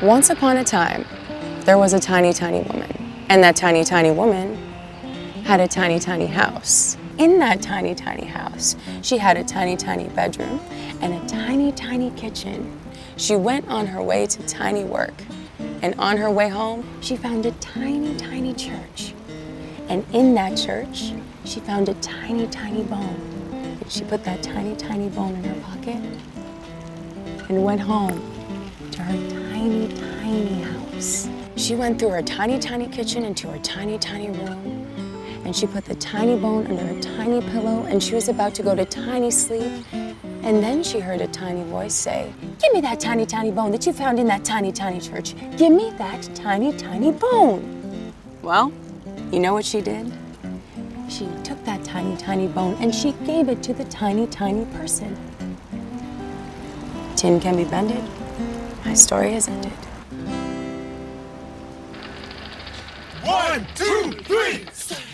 Once upon a time, there was a tiny, tiny woman. And that tiny, tiny woman had a tiny, tiny house. In that tiny, tiny house, she had a tiny, tiny bedroom and a tiny, tiny kitchen. She went on her way to tiny work. And on her way home, she found a tiny, tiny church. And in that church, she found a tiny, tiny bone. And she put that tiny, tiny bone in her pocket and went home to her tiny, tiny house. She went through her tiny, tiny kitchen into her tiny, tiny room, and she put the tiny bone under her tiny pillow, and she was about to go to tiny sleep, and then she heard a tiny voice say, "Give me that tiny, tiny bone that you found in that tiny, tiny church. Give me that tiny, tiny bone." Well, you know what she did? She took that tiny, tiny bone and she gave it to the tiny, tiny person. Tin can be bended. My story has ended. 1, 2, 3.